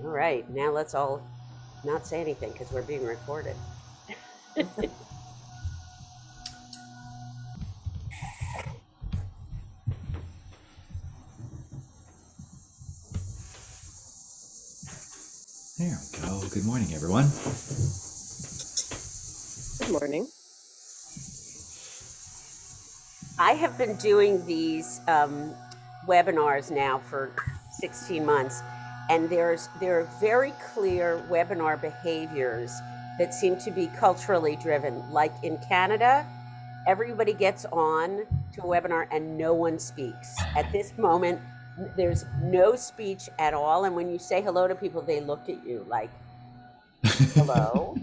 All right, now let's all not say anything because we're being recorded. There we go. Good morning, everyone. Good morning. I have been doing these webinars now for 16 months, and there are very clear webinar behaviors that seem to be culturally driven. Like in Canada, everybody gets on to a webinar and no one speaks. At this moment, there's no speech at all, and when you say hello to people, they look at you like, hello?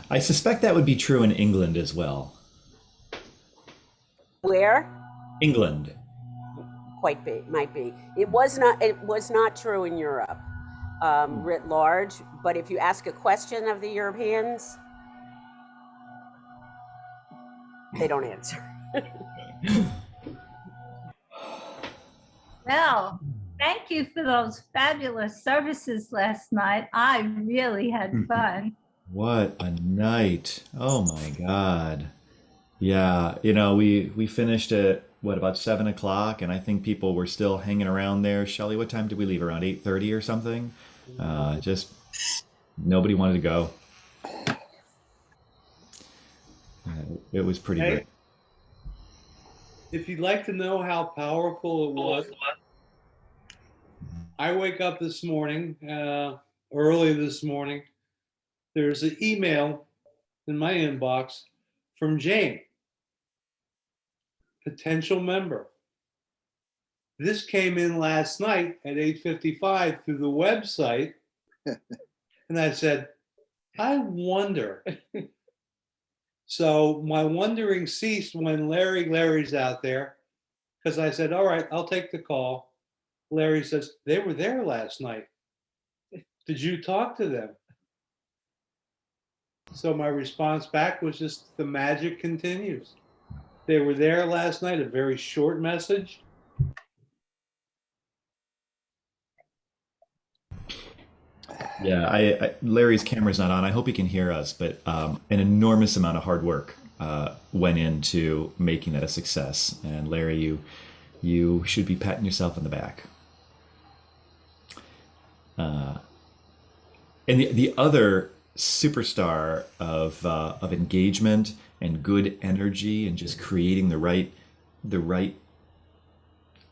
I suspect that would be true in England as well. Where? England. Might be. It was not true in Europe, writ large. But if you ask a question of the Europeans, they don't answer. Well, thank you for those fabulous services last night. I really had fun. What a night. Oh my God. Yeah, we finished at about 7 o'clock, and I think people were still hanging around there. Shelley, what time did we leave? Around 8:30 or something? Just nobody wanted to go. It was pretty great. If you'd like to know how powerful it was, I wake up this morning, early this morning. There's an email in my inbox from Jane, potential member. This came in last night at 8:55 through the website. And I said, I wonder. So my wondering ceased when Larry's out there, because I said, all right, I'll take the call. Larry says, they were there last night. Did you talk to them? So my response back was just, the magic continues. They were there last night, a very short message. Yeah, Larry's camera's not on. I hope he can hear us, but an enormous amount of hard work went into making that a success. And Larry, you should be patting yourself on the back. And the other superstar of engagement and good energy and just creating the right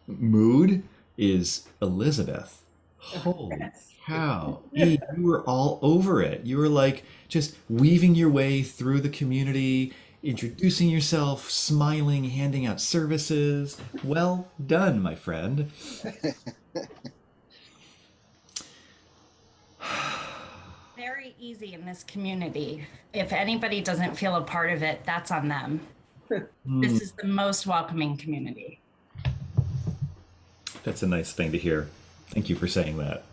mood is Elizabeth. Holy cow. You were all over it. You were like just weaving your way through the community, introducing yourself, smiling, handing out services. Well done, my friend. Very easy in this community. If anybody doesn't feel a part of it, that's on them. This is the most welcoming community. That's a nice thing to hear. Thank you for saying that.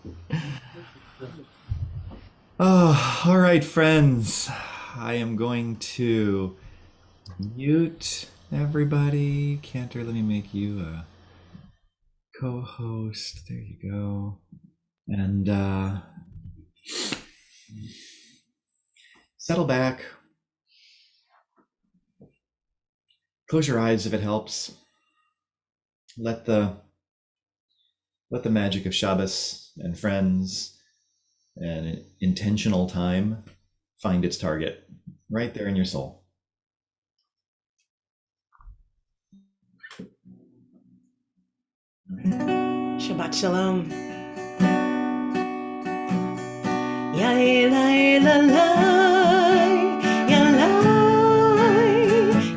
Oh, all right, friends. I am going to mute everybody. Cantor, let me make you a co-host. There you go. And settle back. Close your eyes if it helps. Let the magic of Shabbos and friends and intentional time find its target right there in your soul. Shabbat Shalom. Ya Elai Lalai, Ya Lai,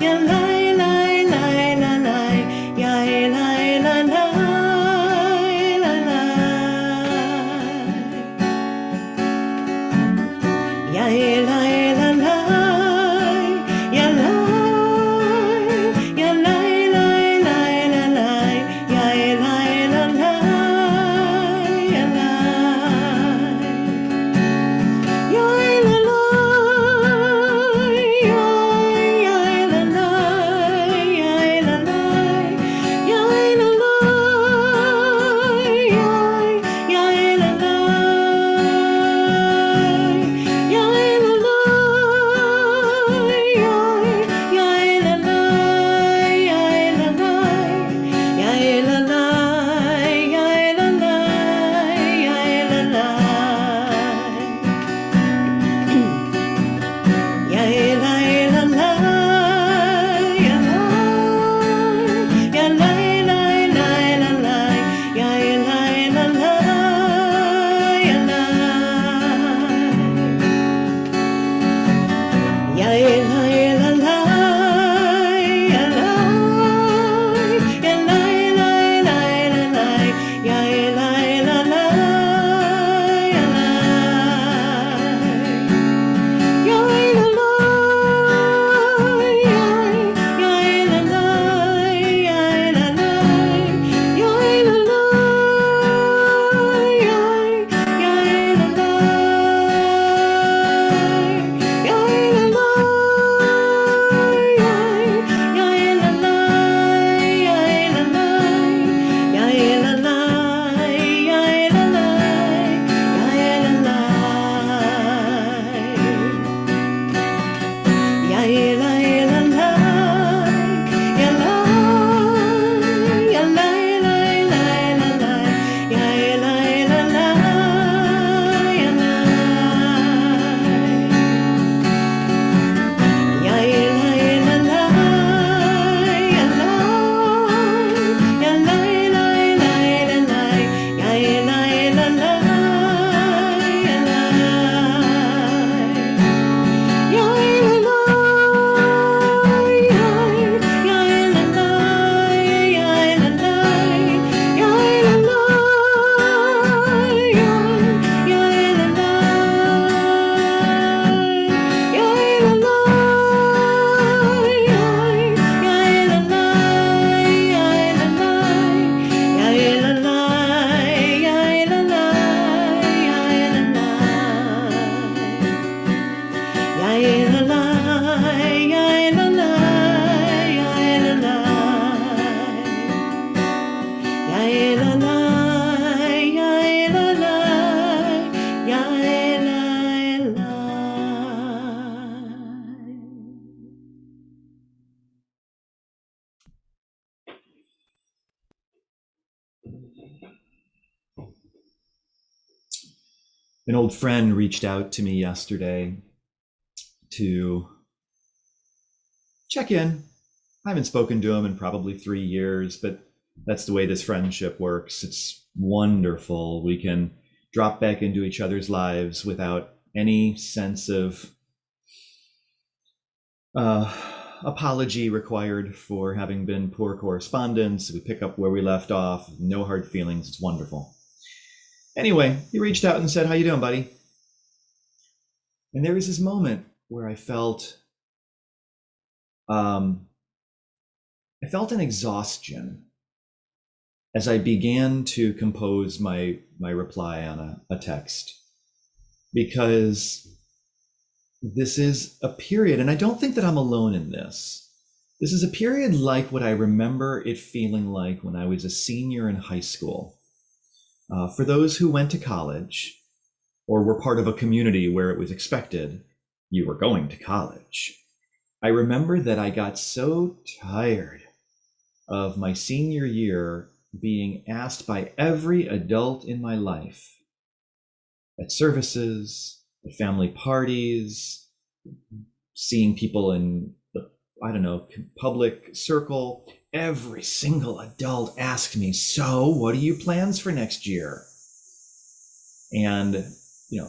Ya Lai Lai Lai Lalai, Ya Elai Lalai Lalai, Ya Elai Lalai, Ya Lai, Ya Lai Lai Lai Lalai, Ya Elai Lalai, Ya Lai. An old friend reached out to me yesterday to check in. I haven't spoken to him in probably 3 years, but that's the way this friendship works. It's wonderful. We can drop back into each other's lives without any sense of apology required for having been poor correspondence. We pick up where we left off, no hard feelings. It's wonderful. Anyway, he reached out and said, "How you doing, buddy?" And there was this moment where I felt an exhaustion as I began to compose my reply on a text, because this is a period, and I don't think that I'm alone in this. This is a period like what I remember it feeling like when I was a senior in high school. For those who went to college or were part of a community where it was expected you were going to college, I remember that I got so tired of my senior year being asked by every adult in my life, at services, at family parties, seeing people in the, I don't know, public circle, every single adult asked me, "So what are your plans for next year?" And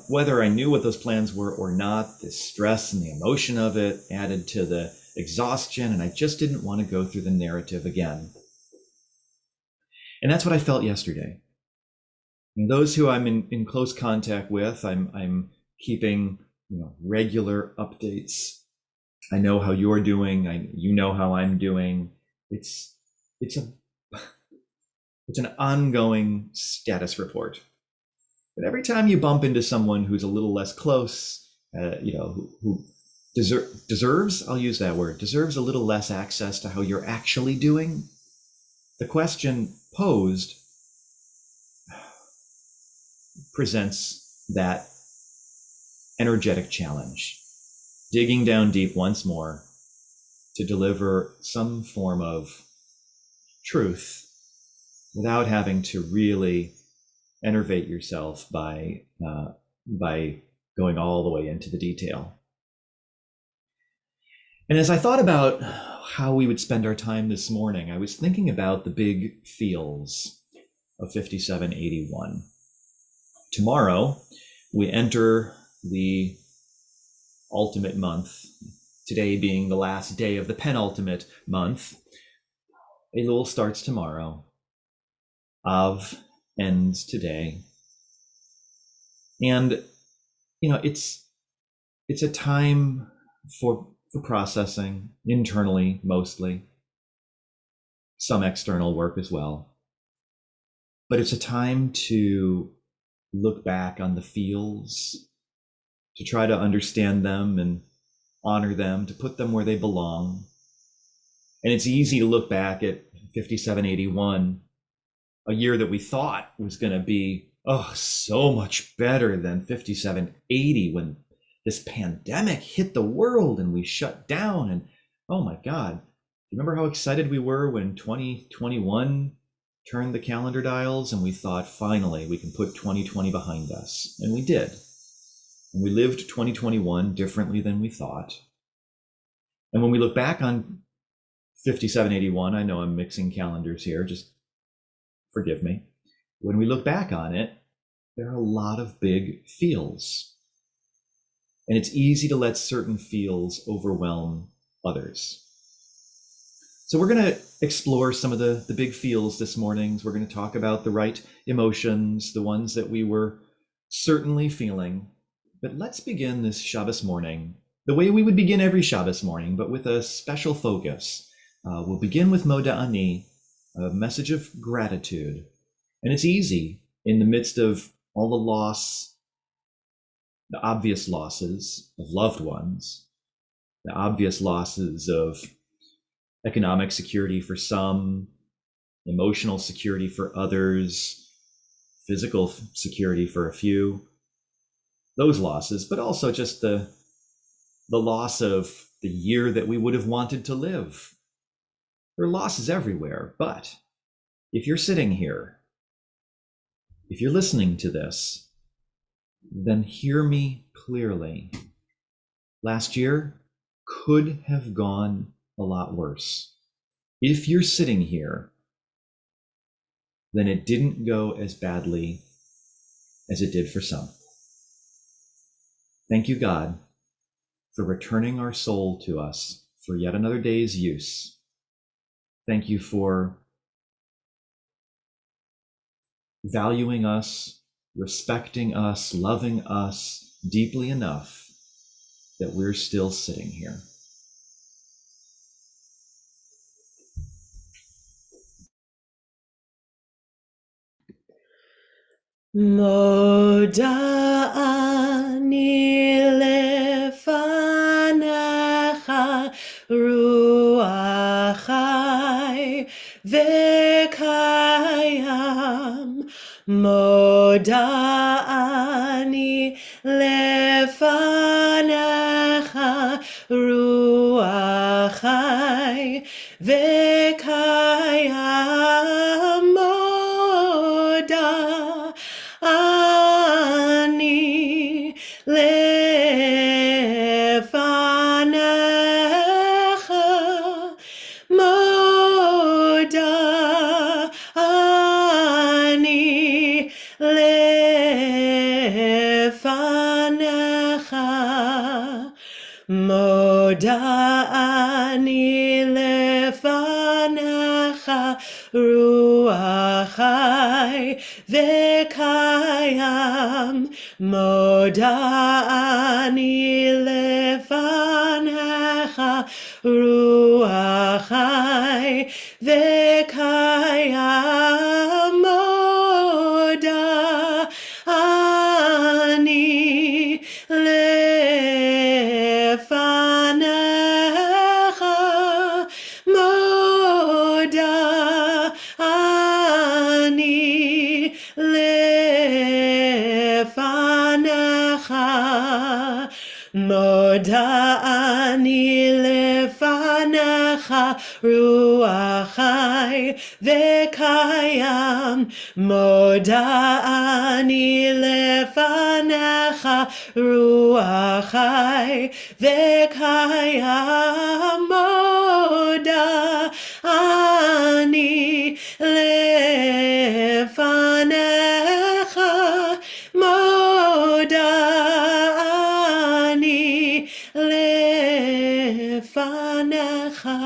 whether I knew what those plans were or not, the stress and the emotion of it added to the exhaustion, and I just didn't want to go through the narrative again. And that's what I felt yesterday. And those who I'm in close contact with, I'm keeping regular updates. I know how you're doing. You know how I'm doing. It's an ongoing status report. But every time you bump into someone who's a little less close, who deserves, I'll use that word, deserves a little less access to how you're actually doing, the question posed presents that energetic challenge, digging down deep once more to deliver some form of truth without having to really enervate yourself by going all the way into the detail. And as I thought about how we would spend our time this morning, I was thinking about the big feels of 5781. Tomorrow, we enter the ultimate month, today being the last day of the penultimate month. Elul starts tomorrow. Av ends today. And, it's a time for processing internally, mostly, some external work as well. But it's a time to look back on the feels, to try to understand them and honor them, to put them where they belong. And it's easy to look back at 5781, a year that we thought was going to be, so much better than 5780, when this pandemic hit the world and we shut down. And oh my God, remember how excited we were when 2021 turned the calendar dials and we thought, finally, we can put 2020 behind us. And we did. And we lived 2021 differently than we thought. And when we look back on 5781, I know I'm mixing calendars here, just forgive me. When we look back on it, there are a lot of big feels. And it's easy to let certain feels overwhelm others. So we're going to explore some of the big feels this morning. We're going to talk about the right emotions, the ones that we were certainly feeling. But let's begin this Shabbos morning the way we would begin every Shabbos morning, but with a special focus. We'll begin with Moda Ani, a message of gratitude. And it's easy in the midst of all the loss, the obvious losses of loved ones, the obvious losses of economic security for some, emotional security for others, physical security for a few, those losses, but also just the loss of the year that we would have wanted to live. There are losses everywhere, but if you're sitting here, if you're listening to this, then hear me clearly. Last year could have gone a lot worse. If you're sitting here, then it didn't go as badly as it did for some. Thank you, God, for returning our soul to us for yet another day's use. Thank you for valuing us, respecting us, loving us deeply enough that we're still sitting here. Moda ani lefanecha ruach chai v'kayam. Moda ani lefanecha ruach chai v'kayam. Moda ani lefanecha. Moda ani lefanecha. Moda ani lefanecha ruach chai v'kayam. Moda ani lefanecha ruach chai v'kayam. Moda ani lefanecha. Moda ani lefanecha. Moda ani lefanecha ruach chai v'kayam. Moda ani lefanecha ruach chai v'kayam. Moda ani lefanecha. Moda ani lefanecha.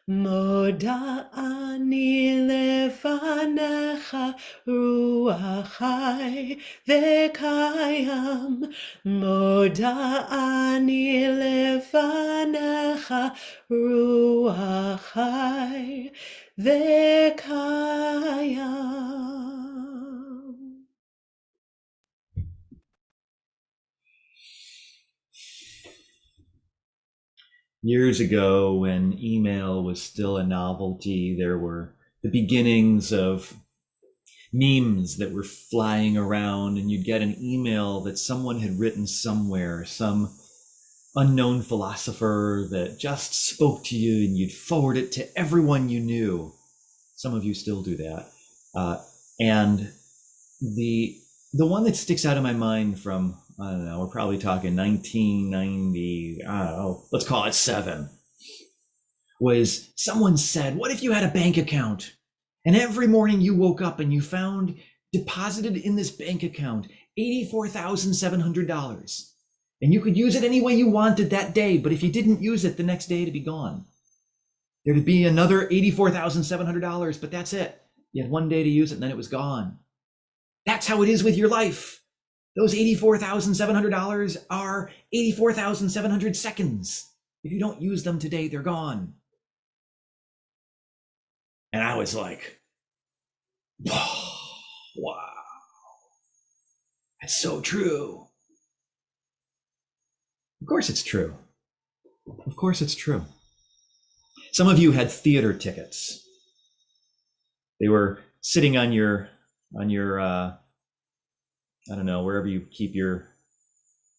Moda ani lefanecha ruach chai v'kayam. Moda ani lefanecha ruach chai v'kayam. Years ago, when email was still a novelty, there were the beginnings of memes that were flying around, and you'd get an email that someone had written somewhere, some unknown philosopher that just spoke to you, and you'd forward it to everyone you knew. Some of you still do that. And the one that sticks out in my mind from, I don't know, we're probably talking 1990, I don't know, let's call it 7, was someone said, what if you had a bank account and every morning you woke up and you found deposited in this bank account $84,700, and you could use it any way you wanted that day, but if you didn't use it the next day, it'd be gone. There'd be another $84,700, but that's it. You had one day to use it and then it was gone. That's how it is with your life. Those $84,700 are 84,700 seconds. If you don't use them today, they're gone. And I was like, wow, that's so true. Of course it's true. Of course it's true. Some of you had theater tickets. They were sitting on your I don't know, wherever you keep your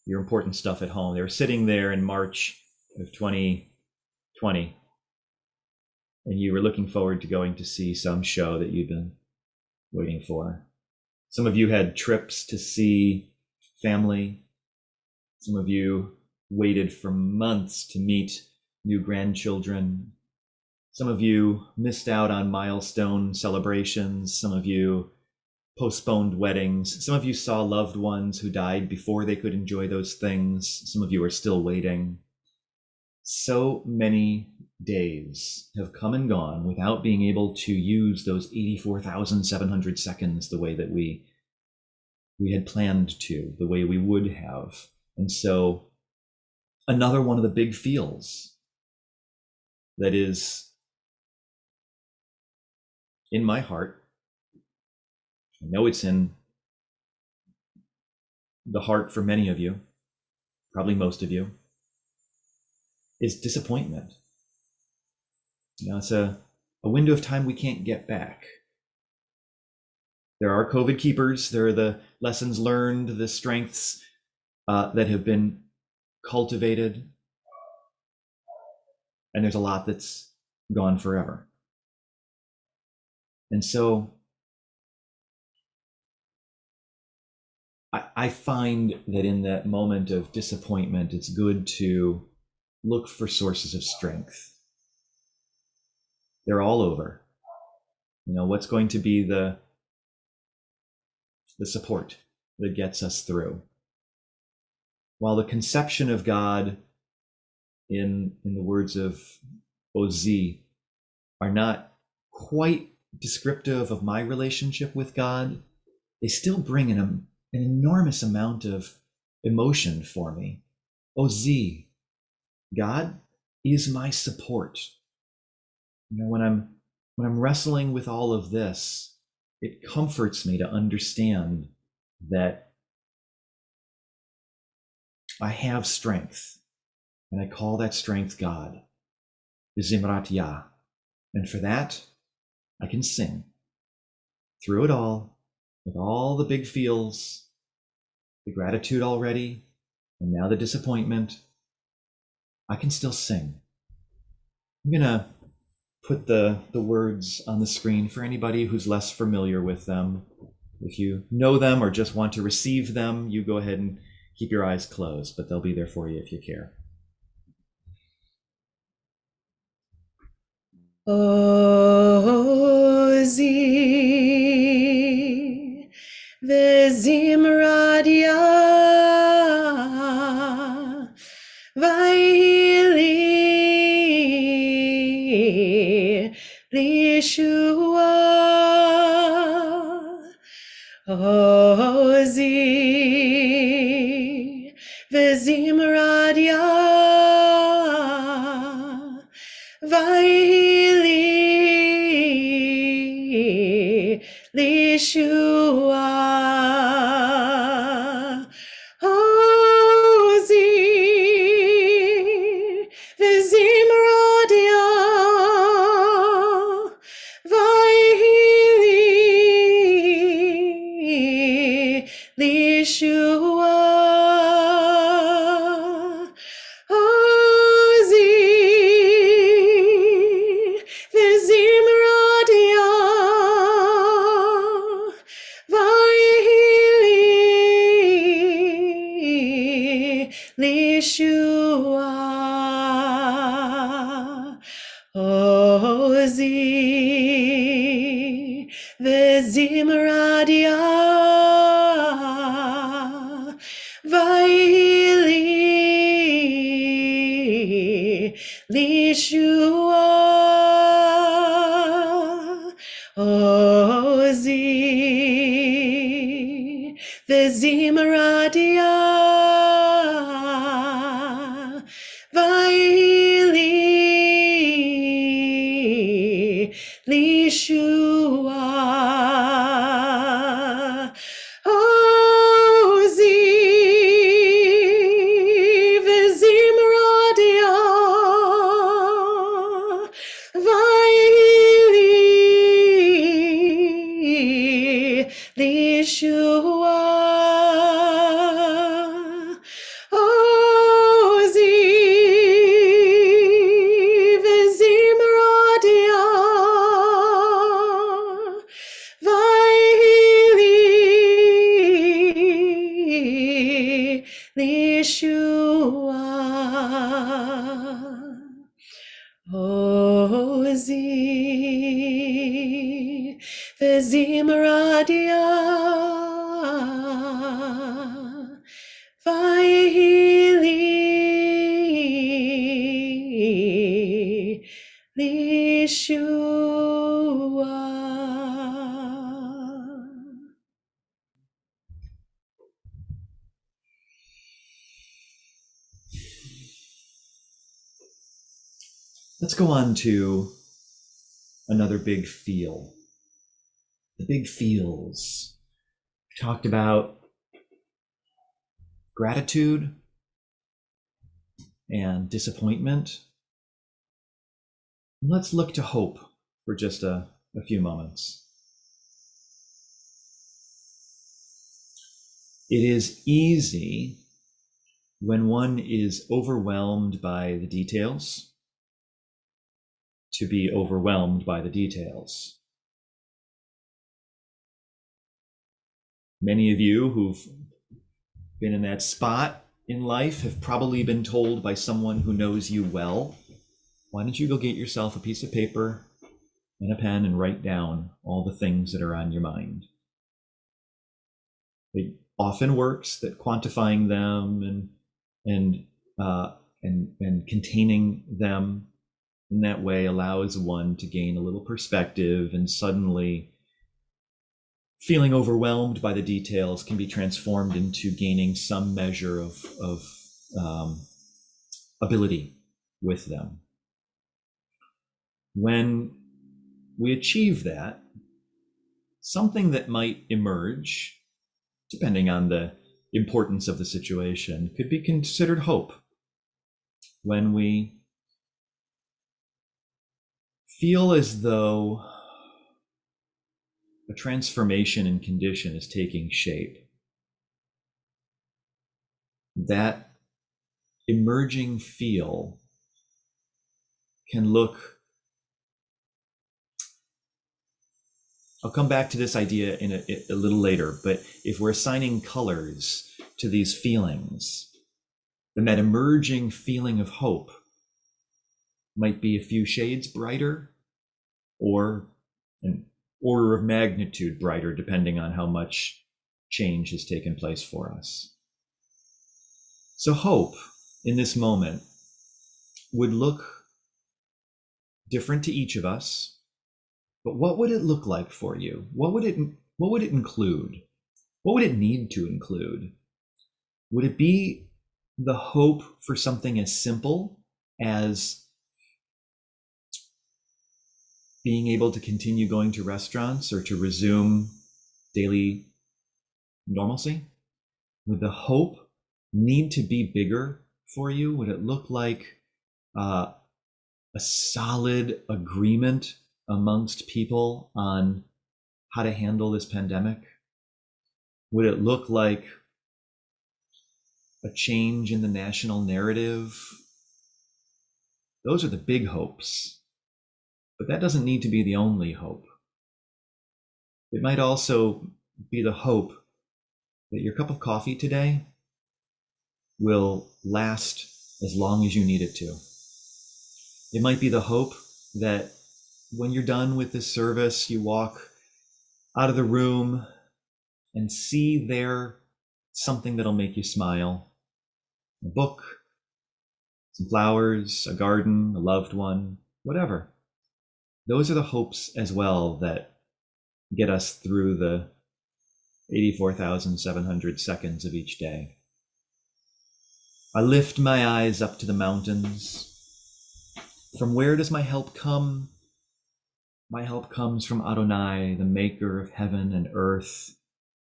important stuff at home. They were sitting there in March of 2020, and you were looking forward to going to see some show that you'd been waiting for. Some of you had trips to see family. Some of you waited for months to meet new grandchildren. Some of you missed out on milestone celebrations. Some of you postponed weddings. Some of you saw loved ones who died before they could enjoy those things. Some of you are still waiting. So many days have come and gone without being able to use those 84,700 seconds the way that we had planned to, the way we would have. And so another one of the big feels that is in my heart, I know it's in the heart for many of you, probably most of you, is disappointment. It's a window of time we can't get back. There are COVID keepers. There are the lessons learned, the strengths that have been cultivated. And there's a lot that's gone forever. And so I find that in that moment of disappointment, it's good to look for sources of strength. They're all over. What's going to be the support that gets us through? While the conception of God, in the words of Oz, are not quite descriptive of my relationship with God, they still bring an enormous amount of emotion for me. Oz, God is my support. When I'm wrestling with all of this, it comforts me to understand that I have strength, and I call that strength God, Zimrat Yah. And for that, I can sing. Through it all, with all the big feels, the gratitude already, and now the disappointment, I can still sing. I'm gonna put the words on the screen for anybody who's less familiar with them. If you know them or just want to receive them, you go ahead and keep your eyes closed, but they'll be there for you if you care. Ozi וזמרת יה ויהי לי לישועה עוזי וזמרת יה ויהי לי לישועה עוזי וזמרת יה ויהי לי לישועה עוזי וזמרת יה ויהי לי לישועה עוזי וזמרת יה ויהי לי לישועה עוזי וזמרת יה ויהי לי לישועה עוזי וזמרת יה ויהי לי לישועה עוזי וזמרת יה ויהי Ozi vezimradia vayihili lishua. Let's go on to another big feel. The big feels. We talked about gratitude and disappointment. Let's look to hope for just a few moments. It is easy when one is overwhelmed by the details to be overwhelmed by the details. Many of you who've been in that spot in life have probably been told by someone who knows you well, why don't you go get yourself a piece of paper and a pen and write down all the things that are on your mind. It often works that quantifying them and containing them in that way allows one to gain a little perspective, and suddenly feeling overwhelmed by the details can be transformed into gaining some measure of ability with them. When we achieve that, something that might emerge, depending on the importance of the situation, could be considered hope. When we feel as though a transformation in condition is taking shape, that emerging feel can look, I'll come back to this idea in a little later, but if we're assigning colors to these feelings, then that emerging feeling of hope might be a few shades brighter or an order of magnitude brighter, depending on how much change has taken place for us. So hope in this moment would look different to each of us, but what would it look like for you? What would it include? What would it need to include? Would it be the hope for something as simple as being able to continue going to restaurants or to resume daily normalcy? Would the hope need to be bigger for you? Would it look like a solid agreement amongst people on how to handle this pandemic? Would it look like a change in the national narrative? Those are the big hopes. But that doesn't need to be the only hope. It might also be the hope that your cup of coffee today will last as long as you need it to. It might be the hope that when you're done with this service, you walk out of the room and see there something that'll make you smile. A book, some flowers, a garden, a loved one, whatever. Those are the hopes as well that get us through the 84,700 seconds of each day. I lift my eyes up to the mountains. From where does my help come? My help comes from Adonai, the maker of heaven and earth.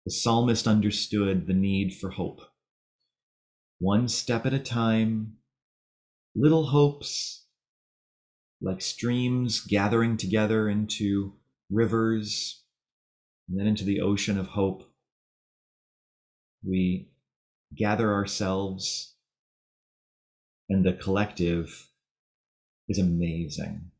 The psalmist understood the need for hope. One step at a time, little hopes, like streams gathering together into rivers and then into the ocean of hope. We gather ourselves, and the collective is amazing.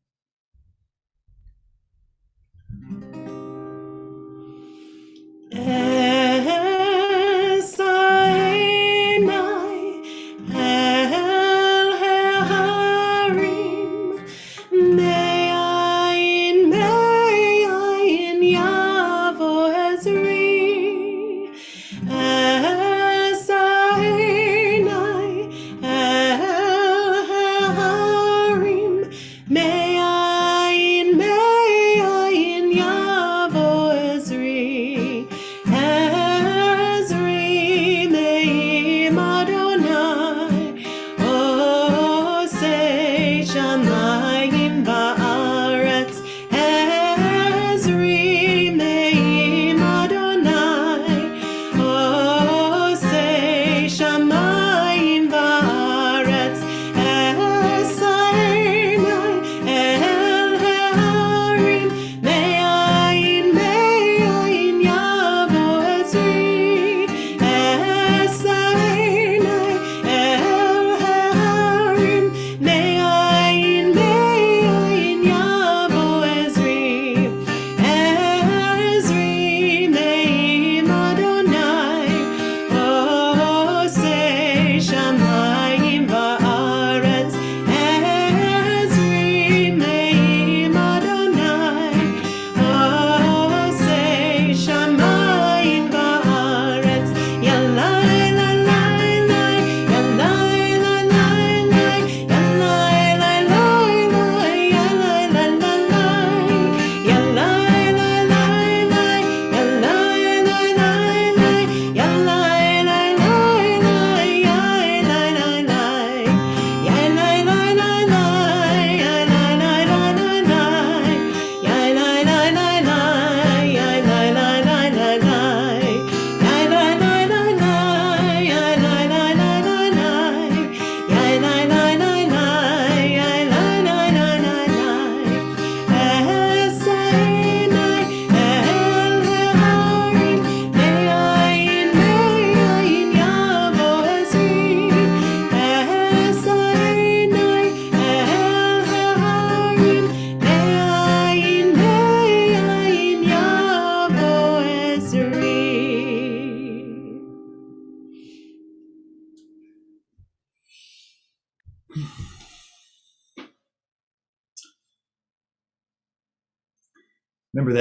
Remember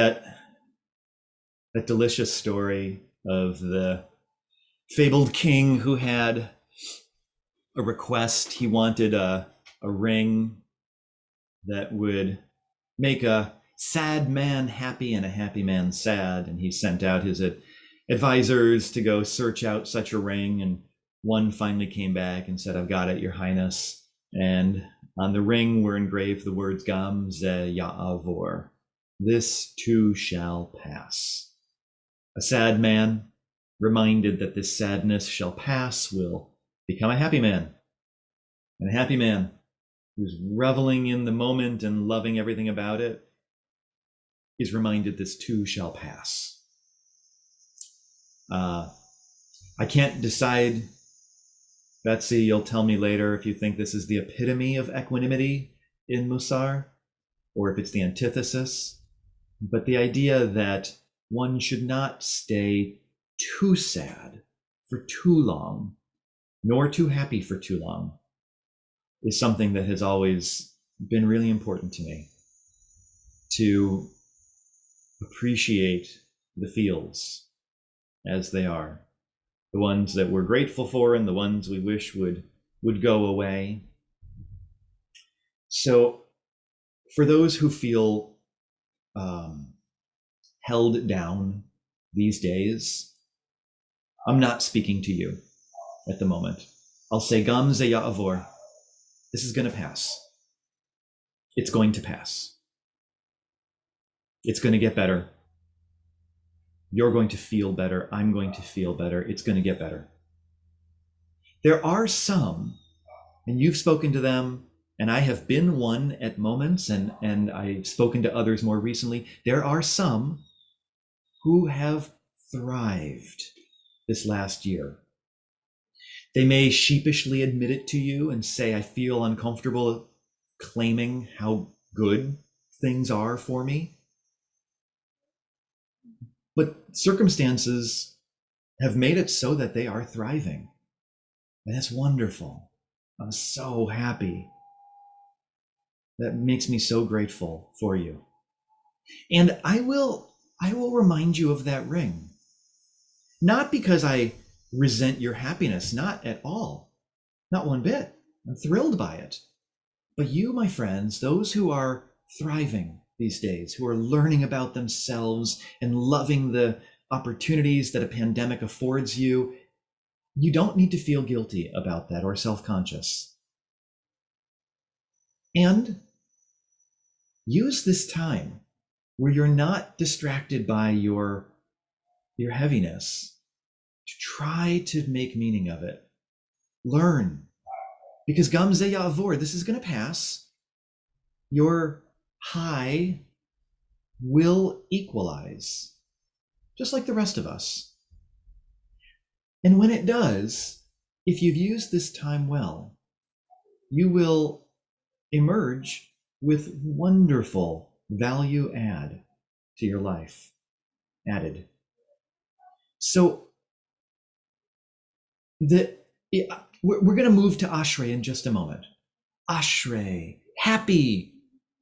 that delicious story of the fabled king who had a request. He wanted a ring that would make a sad man happy and a happy man sad. And he sent out his advisors to go search out such a ring. And one finally came back and said, "I've got it, Your Highness." And on the ring were engraved the words Gam ze ya'avor. This too shall pass. A sad man, reminded that this sadness shall pass, will become a happy man. And a happy man who's reveling in the moment and loving everything about it is reminded this too shall pass. I can't decide, Betsy, you'll tell me later if you think this is the epitome of equanimity in Musar, or if it's the antithesis. But the idea that one should not stay too sad for too long, nor too happy for too long, is something that has always been really important to me. To appreciate the feels as they are, the ones that we're grateful for and the ones we wish would go away. So for those who feel held down these days, I'm not speaking to you at the moment. I'll say Gam ze ya'avor. This is going to pass. It's going to pass. It's going to get better. You're going to feel better. I'm going to feel better. It's going to get better. There are some, and you've spoken to them, and I have been one at moments, and I've spoken to others more recently. There are some who have thrived this last year. They may sheepishly admit it to you and say, I feel uncomfortable claiming how good things are for me. But circumstances have made it so that they are thriving. And that's wonderful. I'm so happy. That makes me so grateful for you. And I will remind you of that ring. Not because I resent your happiness, not at all. Not one bit. I'm thrilled by it. But you, my friends, those who are thriving these days, who are learning about themselves and loving the opportunities that a pandemic affords you, you don't need to feel guilty about that or self-conscious. And use this time where you're not distracted by your heaviness to try to make meaning of it. Learn. Because Gam ze ya'avor, this is going to pass. Your high will equalize, just like the rest of us. And when it does, if you've used this time well, you will emerge with wonderful value add to your life added. So we're going to move to Ashrei in just a moment. Ashrei, happy,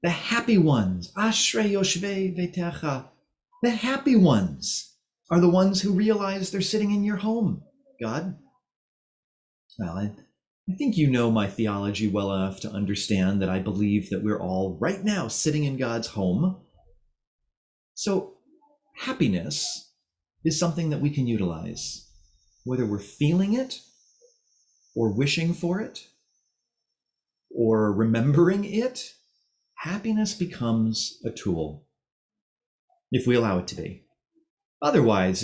the happy ones. Ashrei yoshvei vetecha. The happy ones are the ones who realize they're sitting in your home, God. Well, I think you know my theology well enough to understand that I believe that we're all right now sitting in God's home. So happiness is something that we can utilize, whether we're feeling it or wishing for it or remembering it. Happiness becomes a tool if we allow it to be. Otherwise,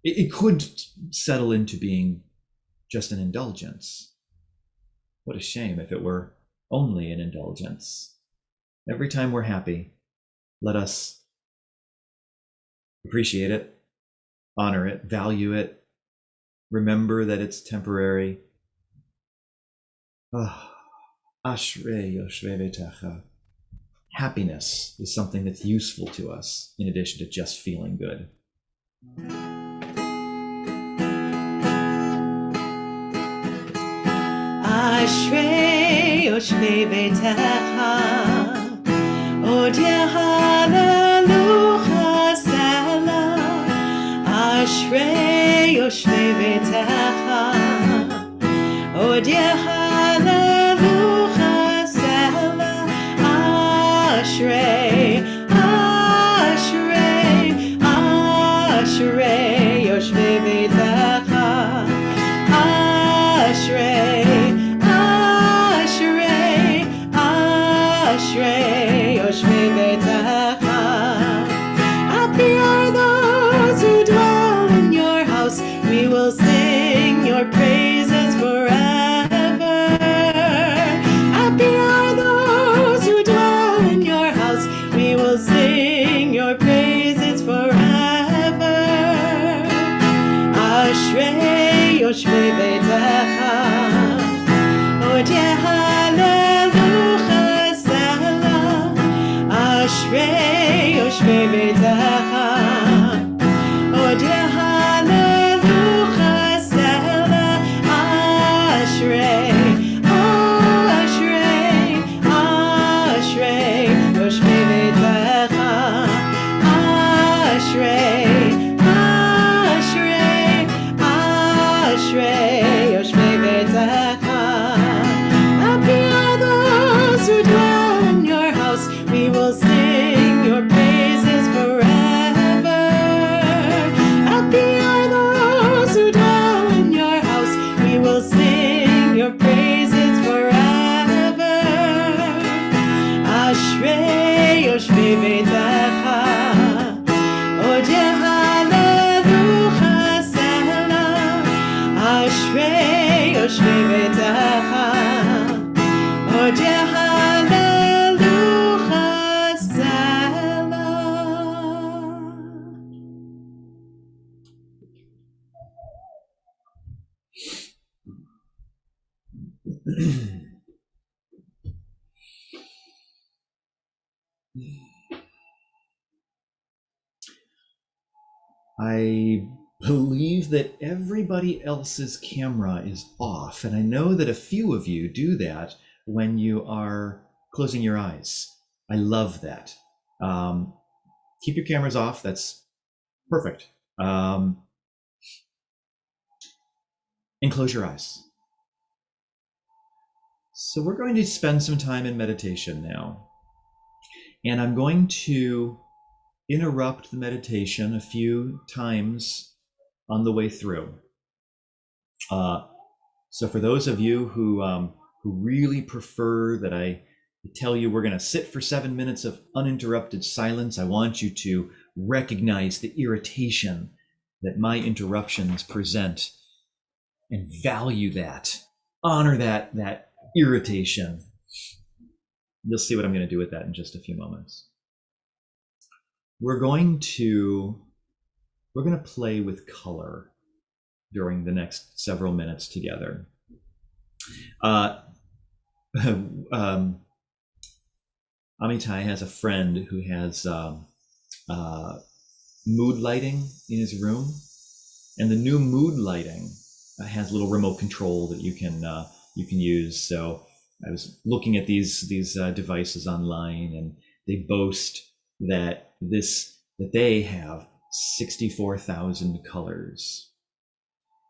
it could settle into being just an indulgence. What a shame if it were only an indulgence. Every time we're happy, let us appreciate it, honor it, value it, remember that it's temporary. Ashrei yoshvei vetecha. Happiness is something that's useful to us in addition to just feeling good. Ashrei yoshvei beitecha, Avodat HaLev. Odia hallelujah, Selah, Ashrei, Ashrei, Ashrei, Yoshvei Beitecha, Ashrei, Ashrei, Ashrei, Yoshvei Beitecha. Happy are those who dwell in your house. We will sing your praises forever. Happy are those who dwell in your house. We will sing your praises forever. Ashrei Yoshvei Beitecha, Odia hallelujah, Selah, Ashrei Yoshvei Beitecha, Odia hallelujah, Selah, Ashrei, Ashrei, Ashrei, Yoshvei Beitecha, Ashrei, Ashrei, Ashrei, Yoshvei Beitecha. Happy are those who dwell in your house. We will sing your praises forever. Happy are those who dwell in your house. We will sing your praises forever. Ashrei Yoshvei Beitecha, Odia hallelujah, Selah, Ashrei Yoshvei Beitecha, Odia hallelujah, Selah. I believe that everybody else's camera is off, and I know that a few of you do that when you are closing your eyes. I love that. Keep your cameras off. That's perfect. And close your eyes. So we're going to spend some time in meditation now. And I'm going to interrupt the meditation a few times on the way through. So for those of you who really prefer that I tell you we're going to sit for 7 minutes of uninterrupted silence, I want you to recognize the irritation that my interruptions present and value that, honor that irritation. You'll see what I'm going to do with that in just a few moments. We're going to play with color during the next several minutes together. Amitai has a friend who has mood lighting in his room, and the new mood lighting has a little remote control that you can use. So I was looking at these devices online, and they boast that they have 64,000 colors,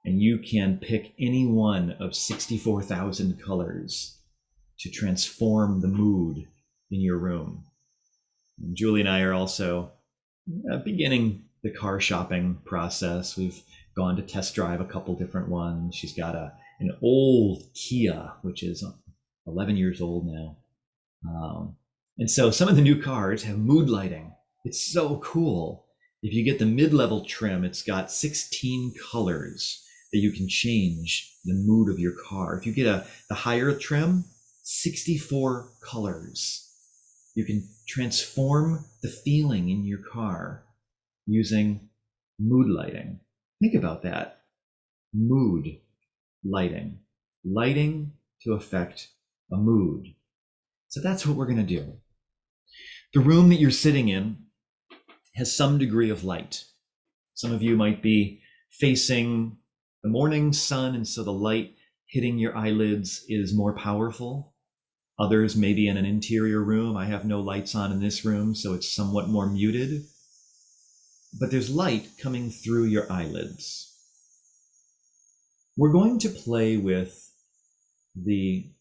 and you can pick any one of 64,000 colors to transform the mood in your room. And Julie and I are also beginning the car shopping process. We've gone to test drive a couple different ones. She's got an old Kia, which is 11 years old now. And so some of the new cars have mood lighting. It's so cool. If you get the mid-level trim, it's got 16 colors that you can change the mood of your car. If you get the higher trim, 64 colors. You can transform the feeling in your car using mood lighting. Think about that. Mood lighting. Lighting to affect a mood. So that's what we're going to do. The room that you're sitting in has some degree of light. Some of you might be facing the morning sun, and so the light hitting your eyelids is more powerful. Others may be in an interior room. I have no lights on in this room, so it's somewhat more muted. But there's light coming through your eyelids. We're going to play with the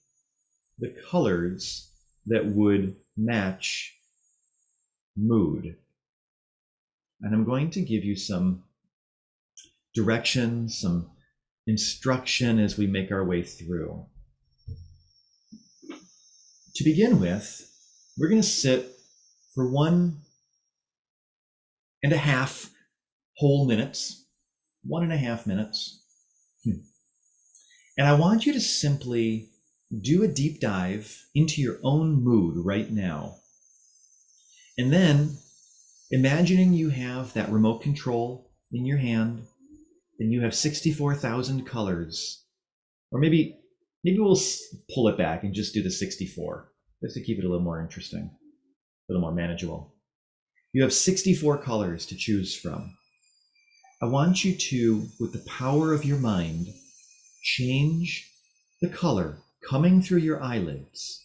colors that would match mood. And I'm going to give you some direction, some instruction as we make our way through. To begin with, we're going to sit for 1.5 whole minutes, 1.5 minutes. And I want you to simply do a deep dive into your own mood right now. And then, imagining you have that remote control in your hand, and you have 64,000 colors, or maybe we'll pull it back and just do the 64, just to keep it a little more interesting, a little more manageable. You have 64 colors to choose from. I want you to, with the power of your mind, change the color coming through your eyelids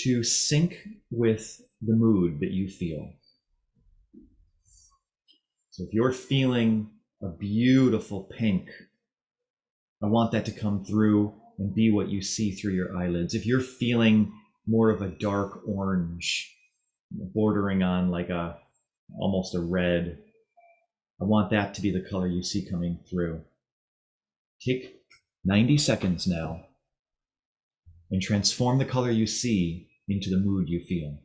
to sync with the mood that you feel. So if you're feeling a beautiful pink, I want that to come through and be what you see through your eyelids. If you're feeling more of a dark orange, bordering on like almost a red, I want that to be the color you see coming through. Take 90 seconds now and transform the color you see into the mood you feel.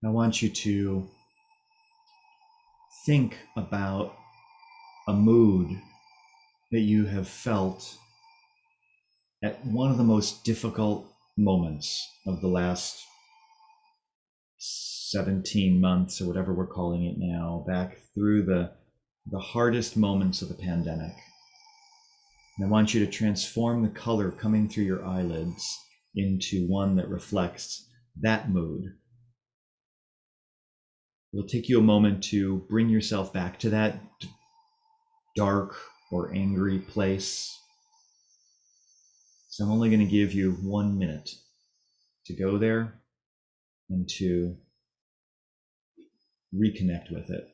I want you to think about a mood that you have felt at one of the most difficult moments of the last 17 months, or whatever we're calling it now, back through the hardest moments of the pandemic. And I want you to transform the color coming through your eyelids into one that reflects that mood. It'll take you a moment to bring yourself back to that dark or angry place. So I'm only going to give you 1 minute to go there and to reconnect with it.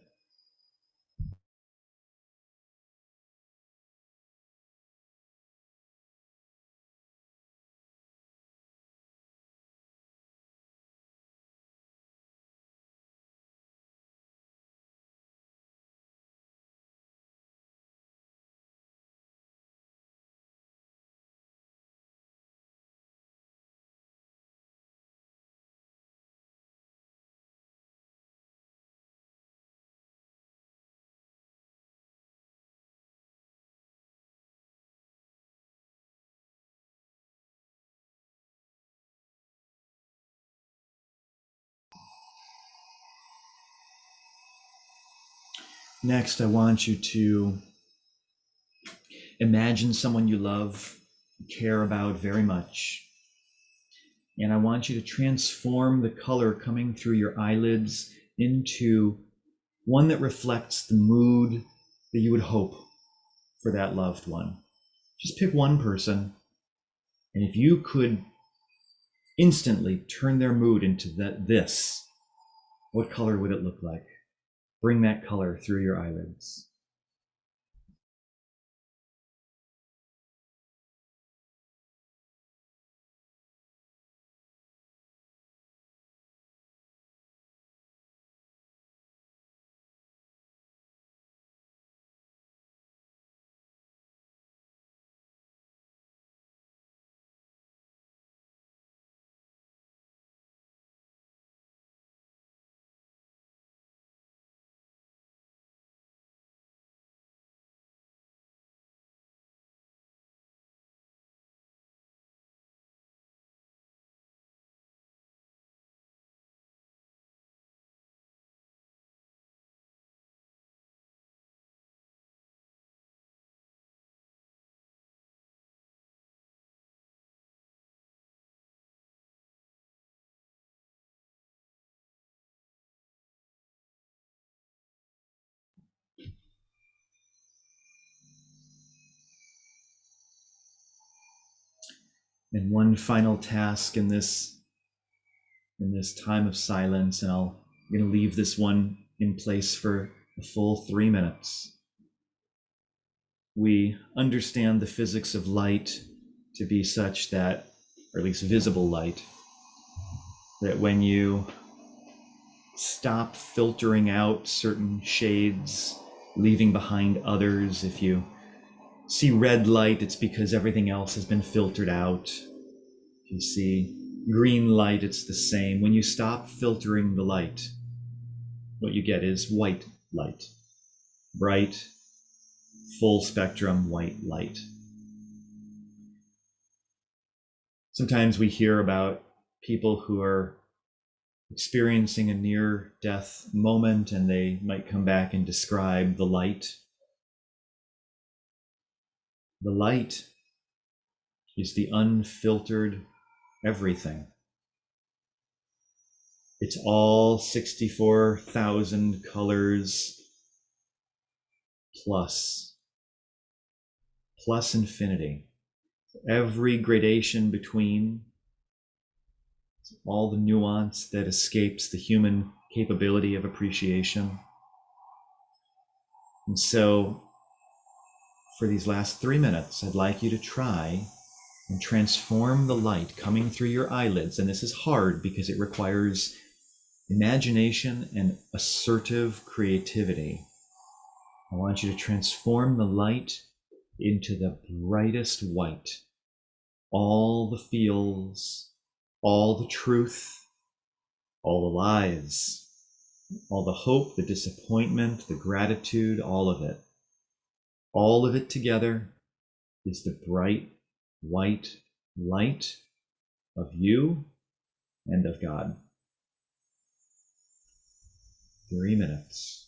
Next, I want you to imagine someone you love care about very much. And I want you to transform the color coming through your eyelids into one that reflects the mood that you would hope for that loved one. Just pick one person, and if you could instantly turn their mood into this, what color would it look like? Bring that color through your eyelids. And one final task in this time of silence, and I'm going to leave this one in place for a full 3 minutes. We understand the physics of light to be such that, or at least visible light, that when you stop filtering out certain shades, leaving behind others, if you see red light, it's because everything else has been filtered out. If you see green light, it's the same. When you stop filtering the light, what you get is white light, bright, full spectrum white light. Sometimes we hear about people who are experiencing a near-death moment, and they might come back and describe the light. The light is the unfiltered everything. It's all 64,000 colors plus infinity. Every gradation between, all the nuance that escapes the human capability of appreciation. And so for these last 3 minutes, I'd like you to try and transform the light coming through your eyelids. And this is hard because it requires imagination and assertive creativity. I want you to transform the light into the brightest white. All the feels, all the truth, all the lies, all the hope, the disappointment, the gratitude, all of it. All of it together is the bright white light of you and of God. 3 minutes.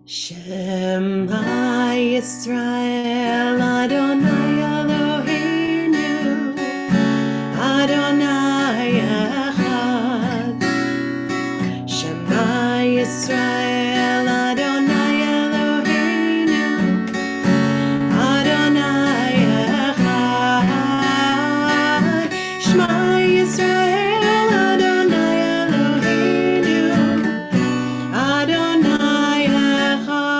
Shema Yisrael Adonai Eloheinu Adonai Echad. Shema Yisrael Adonai Eloheinu Adonai Echad. Shema Yisrael Adonai Eloheinu Adonai Echad.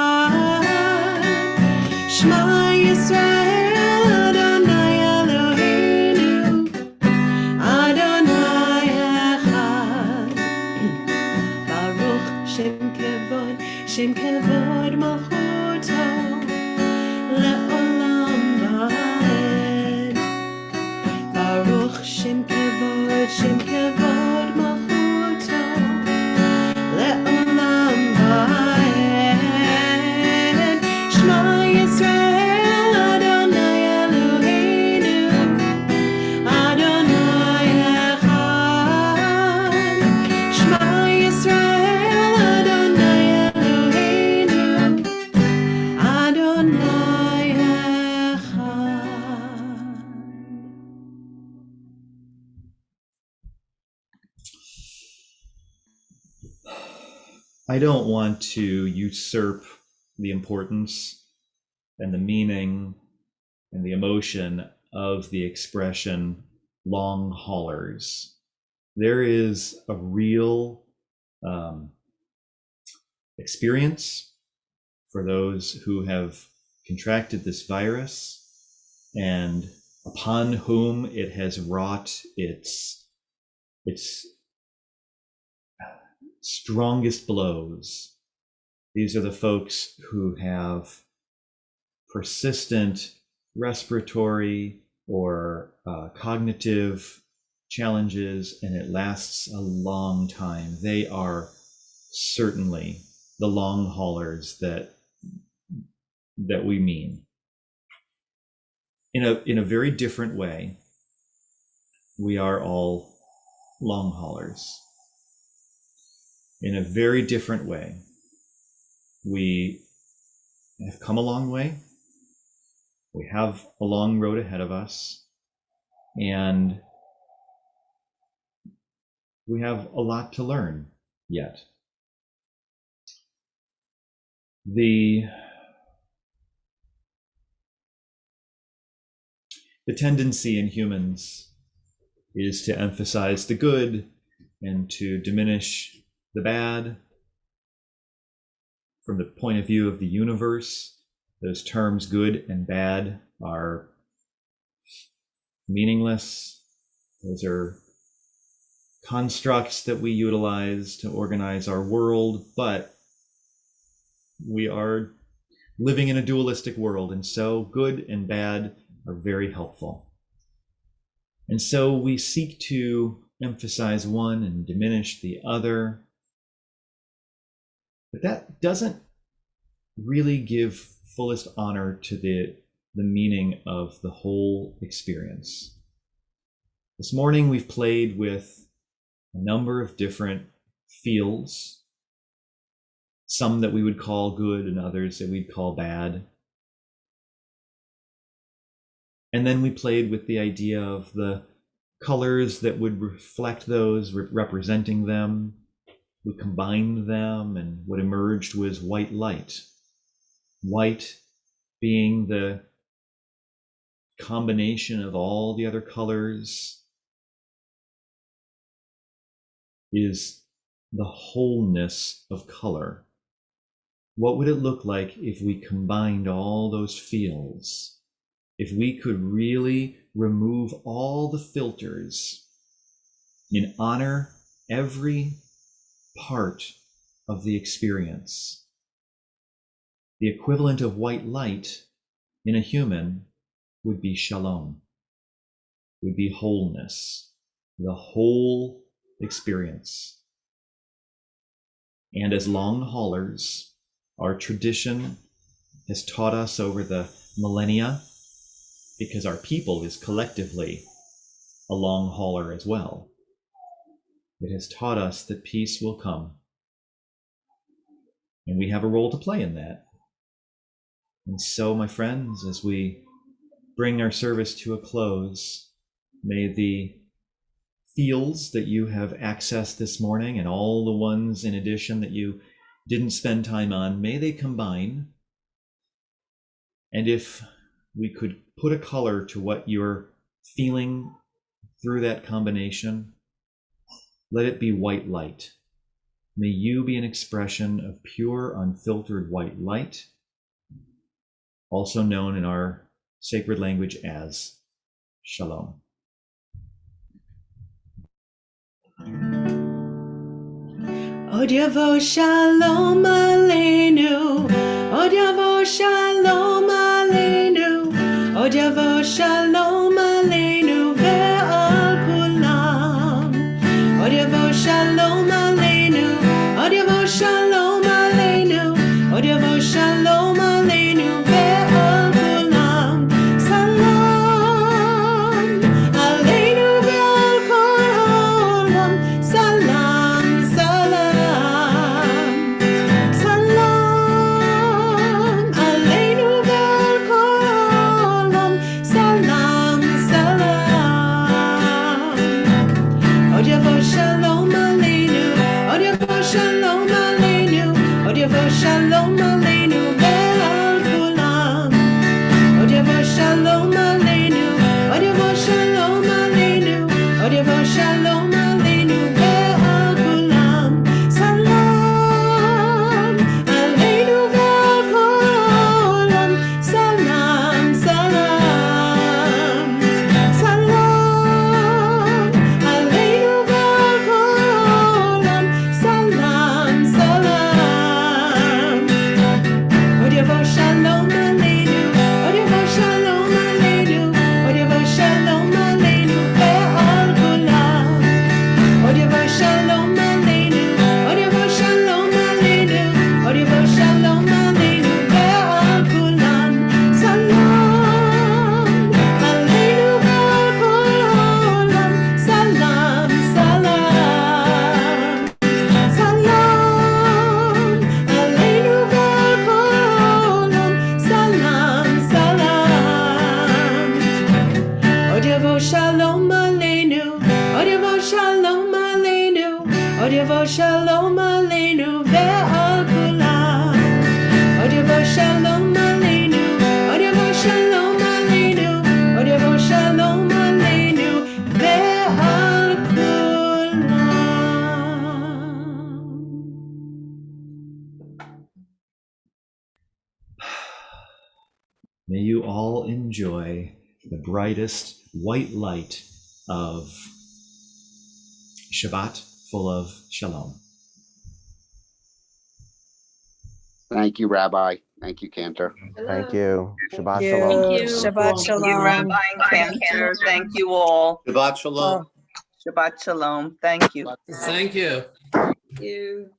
Shema Yisrael Adonai Eloheinu Adonai Echad. Baruch Shem Kevod Malchuto Le'olam Va'ed. Baruch Shem Kevod Malchuto Le'olam Va'ed. Shema Yisrael Adonai Eloheinu Adonai Echad. Shema Yisrael Adonai Eloheinu Adonai Echad. I don't want to usurp the importance and the meaning and the emotion of the expression long haulers. There is a real experience for those who have contracted this virus and upon whom it has wrought its strongest blows. These are the folks who have persistent respiratory or cognitive challenges, and it lasts a long time. They are certainly the long haulers that we mean. In a very different way, we are all long haulers. In a very different way, we have come a long way. We have a long road ahead of us, and we have a lot to learn yet. The tendency in humans is to emphasize the good and to diminish the bad. From the point of view of the universe, those terms good and bad are meaningless. Those are constructs that we utilize to organize our world, but we are living in a dualistic world, and so good and bad are very helpful. And so we seek to emphasize one and diminish the other. But that doesn't really give fullest honor to the meaning of the whole experience. This morning we've played with a number of different fields, some that we would call good and others that we'd call bad. And then we played with the idea of the colors that would reflect those, representing them. We combined them, and what emerged was white light. White being the combination of all the other colors, is the wholeness of color. What would it look like if we combined all those fields? If we could really remove all the filters and honor every part of the experience. The equivalent of white light in a human would be shalom, would be wholeness, the whole experience. And as long haulers, our tradition has taught us over the millennia, because our people is collectively a long hauler as well. It has taught us that peace will come And we have a role to play in that. And so, my friends, as we bring our service to a close, may the fields that you have accessed this morning and all the ones in addition that you didn't spend time on, may they combine. And if we could put a color to what you're feeling through that combination, let it be white light. May you be an expression of pure, unfiltered white light, also known in our sacred language as Shalom. Odyavo Shalom Aleinu, Odyavo Shalom Aleinu, Odyavo Shalom Aleinu ve'al kulam. Odyavo Shalom Aleinu, Odyavo Shalom Aleinu, Odyavo Shalom Aleinu ve'al kulam. Salam Aleinu ve'al kol ha'olam. Salam, salam, salam Aleinu ve'al kol ha'olam. Salam, salam. Odyavo Shalom Aleinu, Odyavo Shalom Aleinu, Odyavo Shalom Aleinu ve'al kulam. Odyavo Shalom Aleinu, Odyavo Shalom Aleinu, Odyavo Shalom Aleinu ve'al kulam. Salam Aleinu ve'al kol ha'olam. Salam, salam, salam Aleinu ve'al kol ha'olam. Salam, salam. Odyavo Shalom Aleinu, Odyavo Shalom Aleinu, Odyavo Shalom Aleinu ve'al kulam. Odyavo Shalom Aleinu, Odyavo Shalom Aleinu, Odyavo Shalom Aleinu ve'al kulam. Salam Aleinu ve'al kol ha'olam. Salam, salam, salam Aleinu ve'al kol ha'olam. Salam, salam. Odyavo Shalom Aleinu, Odyavo Shalom Aleinu, Odyavo Shalom Aleinu ve'al kulam. Odyavo Shalom Aleinu, Odyavo Shalom Aleinu, Odyavo Shalom Aleinu ve'al kulam. May you all enjoy the brightest white light of Shabbat full of Shalom. Thank you, Rabbi. Thank you, Cantor. Thank you. Shabbat you. shalom. Thank you. Shabbat Thank you, shalom. Rabbi and Cantor. Thank you all. Shabbat shalom. Shabbat shalom. Thank you. Thank you. You.